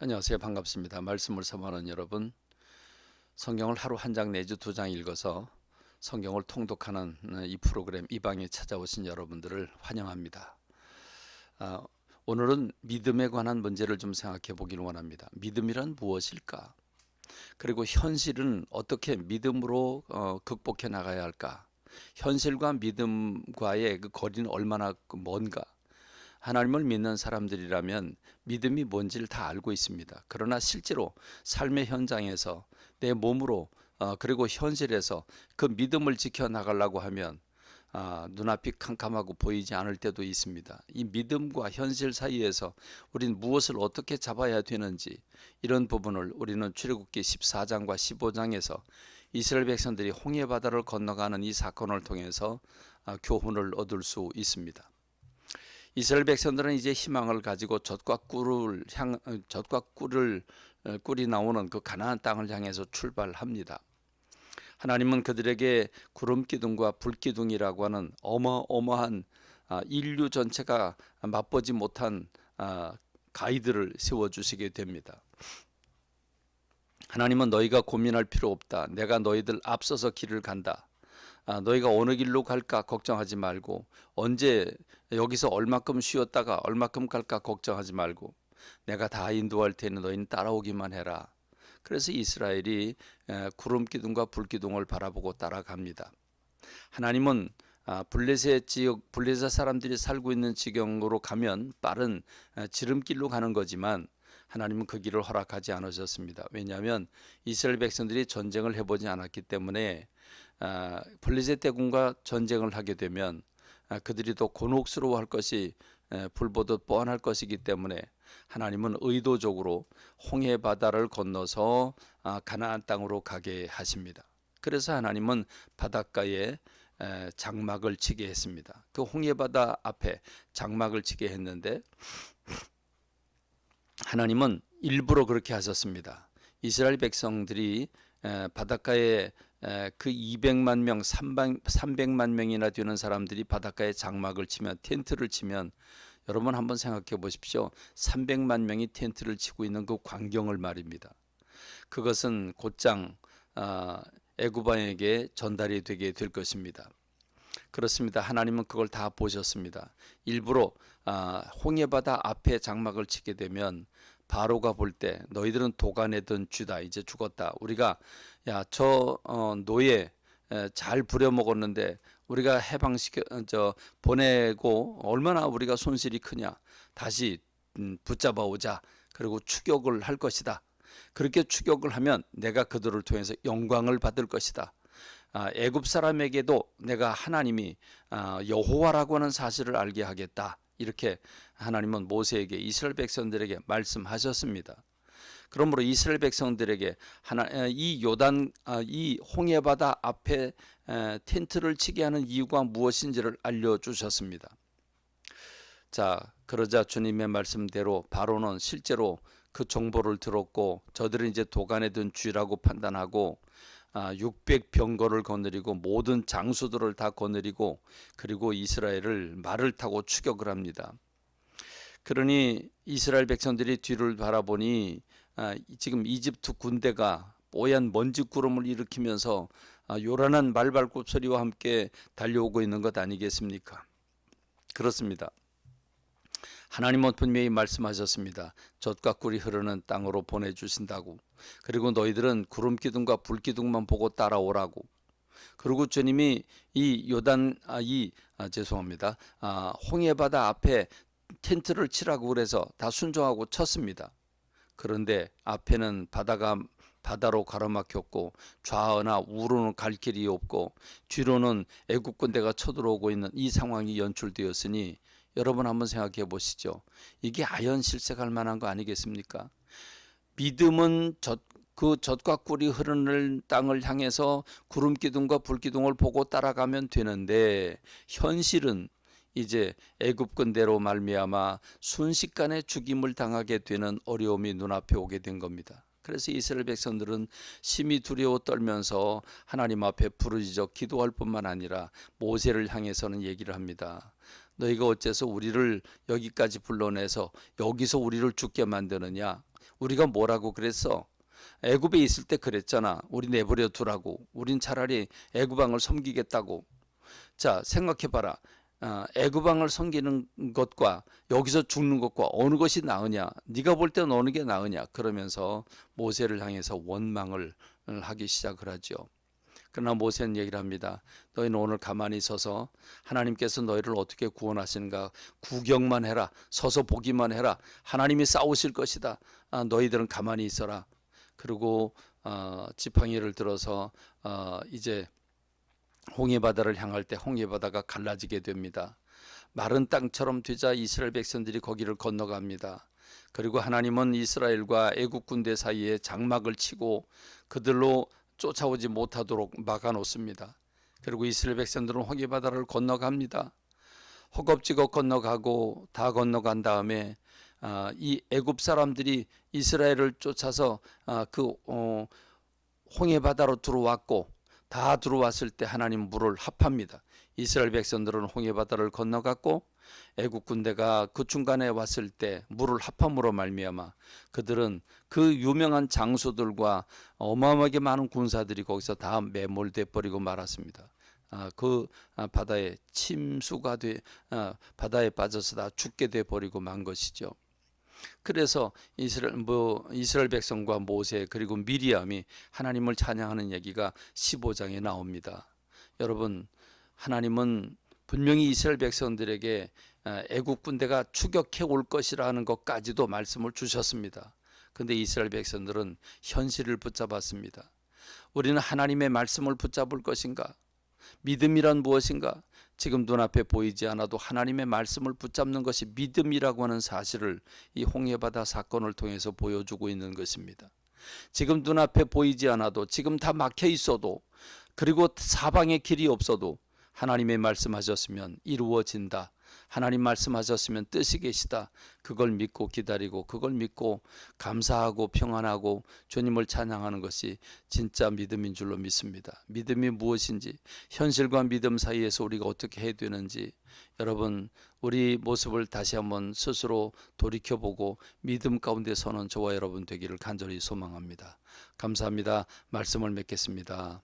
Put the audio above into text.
안녕하세요. 반갑습니다. 말씀을 사모하는 여러분, 성경을 하루 한 장 내지 두 장 읽어서 성경을 통독하는 이 프로그램 이 방에 찾아오신 여러분들을 환영합니다. 아, 오늘은 믿음에 관한 문제를 좀 생각해 보기를 원합니다. 믿음이란 무엇일까? 그리고 현실은 어떻게 믿음으로 극복해 나가야 할까? 현실과 믿음과의 그 거리는 얼마나 먼가? 하나님을 믿는 사람들이라면 믿음이 뭔지를 다 알고 있습니다. 그러나 실제로 삶의 현장에서 내 몸으로 그리고 현실에서 그 믿음을 지켜나가려고 하면 눈앞이 캄캄하고 보이지 않을 때도 있습니다. 이 믿음과 현실 사이에서 우리는 무엇을 어떻게 잡아야 되는지 이런 부분을 우리는 출애굽기 14장과 15장에서 이스라엘 백성들이 홍해 바다를 건너가는 이 사건을 통해서 교훈을 얻을 수 있습니다. 이스라엘 백성들은 이제 희망을 가지고 젖과 꿀이 나오는 그 가나안 땅을 향해서 출발합니다. 하나님은 그들에게 구름 기둥과 불 기둥이라고 하는 어마어마한 인류 전체가 맛보지 못한 가이드를 세워주시게 됩니다. 하나님은 너희가 고민할 필요 없다. 내가 너희들 앞서서 길을 간다. 너희가 어느 길로 갈까 걱정하지 말고 언제 여기서 얼마큼 쉬었다가 얼마큼 갈까 걱정하지 말고 내가 다 인도할 테니 너희는 따라오기만 해라. 그래서 이스라엘이 구름 기둥과 불 기둥을 바라보고 따라갑니다. 하나님은 블레셋 지역, 블레셋 사람들이 살고 있는 지경으로 가면 빠른 지름길로 가는 거지만 하나님은 그 길을 허락하지 않으셨습니다. 왜냐하면 이스라엘 백성들이 전쟁을 해보지 않았기 때문에 블레셋 대군과 전쟁을 하게 되면 그들이 더 곤혹스러워할 것이 불보듯 뻔할 것이기 때문에 하나님은 의도적으로 홍해 바다를 건너서 가나안 땅으로 가게 하십니다. 그래서 하나님은 바닷가에 장막을 치게 했습니다. 그 홍해 바다 앞에 장막을 치게 했는데 하나님은 일부러 그렇게 하셨습니다. 이스라엘 백성들이 바닷가에 그 200만 명, 300만 명이나 되는 사람들이 바닷가에 장막을 치면, 텐트를 치면, 여러분 한번 생각해 보십시오. 300만 명이 텐트를 치고 있는 그 광경을 말입니다. 그것은 곧장 애굽 왕에게 전달이 되게 될 것입니다. 그렇습니다. 하나님은 그걸 다 보셨습니다. 일부러 홍해바다 앞에 장막을 치게 되면 바로가 볼 때 너희들은 도가내던 쥐다. 이제 죽었다. 우리가 저 노예 잘 부려먹었는데 우리가 보내고 얼마나 우리가 손실이 크냐. 다시 붙잡아 오자. 그리고 추격을 할 것이다. 그렇게 추격을 하면 내가 그들을 통해서 영광을 받을 것이다. 애굽 사람에게도 내가 하나님이 여호와라고 하는 사실을 알게 하겠다. 이렇게 하나님은 모세에게 이스라엘 백성들에게 말씀하셨습니다. 그러므로 이스라엘 백성들에게 이 홍해 바다 앞에 텐트를 치게 하는 이유가 무엇인지를 알려주셨습니다. 자, 그러자 주님의 말씀대로 바로는 실제로 그 정보를 들었고 저들은 이제 도간에 든 쥐라고 판단하고 600병거를 거느리고 모든 장수들을 다 거느리고 그리고 이스라엘을 말을 타고 추격을 합니다. 그러니 이스라엘 백성들이 뒤를 바라보니 지금 이집트 군대가 뽀얀 먼지 구름을 일으키면서 요란한 말발굽 소리와 함께 달려오고 있는 것 아니겠습니까? 그렇습니다. 하나님은 분명히 말씀하셨습니다. 젖과 꿀이 흐르는 땅으로 보내주신다고. 그리고 너희들은 구름 기둥과 불 기둥만 보고 따라오라고. 그리고 주님이 홍해 바다 앞에 텐트를 치라고 그래서 다 순종하고 쳤습니다. 그런데 앞에는 바다로 가로막혔고 좌우나 우로는 갈 길이 없고 뒤로는 애국 군대가 쳐들어오고 있는 이 상황이 연출되었으니 여러분 한번 생각해 보시죠. 이게 아연실색할 만한 거 아니겠습니까? 믿음은 그 젖과 꿀이 흐르는 땅을 향해서 구름 기둥과 불 기둥을 보고 따라가면 되는데 현실은 이제 애굽 군대로 말미암아 순식간에 죽임을 당하게 되는 어려움이 눈앞에 오게 된 겁니다. 그래서 이스라엘 백성들은 심히 두려워 떨면서 하나님 앞에 부르짖어 기도할 뿐만 아니라 모세를 향해서는 얘기를 합니다. 너희가 어째서 우리를 여기까지 불러내서 여기서 우리를 죽게 만드느냐? 우리가 뭐라고 그랬어? 애굽에 있을 때 그랬잖아. 우리 내버려 두라고. 우린 차라리 애굽 왕을 섬기겠다고. 자, 생각해봐라. 애굽 왕을 섬기는 것과 여기서 죽는 것과 어느 것이 나으냐? 네가 볼 때는 어느 게 나으냐? 그러면서 모세를 향해서 원망을 하기 시작을 하죠. 그러나 모세는 얘기를 합니다. 너희는 오늘 가만히 서서 하나님께서 너희를 어떻게 구원하시는가 구경만 해라. 서서 보기만 해라. 하나님이 싸우실 것이다. 너희들은 가만히 있어라. 그리고 지팡이를 들어서 이제 홍해바다를 향할 때 홍해바다가 갈라지게 됩니다. 마른 땅처럼 되자 이스라엘 백성들이 거기를 건너갑니다. 그리고 하나님은 이스라엘과 애국 군대 사이에 장막을 치고 그들로 쫓아오지 못하도록 막아놓습니다. 그리고 이스라엘 백성들은 홍해바다를 건너갑니다. 허겁지겁 건너가고 다 건너간 다음에 이 애굽 사람들이 이스라엘을 쫓아서 그 홍해바다로 들어왔고 다 들어왔을 때 하나님 물을 합합니다. 이스라엘 백성들은 홍해바다를 건너갔고 애국 군대가 그 중간에 왔을 때 물을 합함으로 말미암아 그들은 그 유명한 장소들과 어마어마하게 많은 군사들이 거기서 다 매몰돼 버리고 말았습니다. 그 바다에 침수가 돼 바다에 빠져서 다 죽게 돼 버리고 만 것이죠. 그래서 이스라엘 백성과 모세 그리고 미리암이 하나님을 찬양하는 얘기가 15장에 나옵니다. 여러분, 하나님은 분명히 이스라엘 백성들에게 애국 군대가 추격해 올 것이라는 것까지도 말씀을 주셨습니다. 그런데 이스라엘 백성들은 현실을 붙잡았습니다. 우리는 하나님의 말씀을 붙잡을 것인가? 믿음이란 무엇인가? 지금 눈앞에 보이지 않아도 하나님의 말씀을 붙잡는 것이 믿음이라고 하는 사실을 이 홍해바다 사건을 통해서 보여주고 있는 것입니다. 지금 눈앞에 보이지 않아도 지금 다 막혀 있어도 그리고 사방에 길이 없어도 하나님의 말씀하셨으면 이루어진다. 하나님 말씀하셨으면 뜻이 계시다. 그걸 믿고 기다리고 그걸 믿고 감사하고 평안하고 주님을 찬양하는 것이 진짜 믿음인 줄로 믿습니다. 믿음이 무엇인지 현실과 믿음 사이에서 우리가 어떻게 해야 되는지 여러분 우리 모습을 다시 한번 스스로 돌이켜보고 믿음 가운데 서는 저와 여러분 되기를 간절히 소망합니다. 감사합니다. 말씀을 맺겠습니다.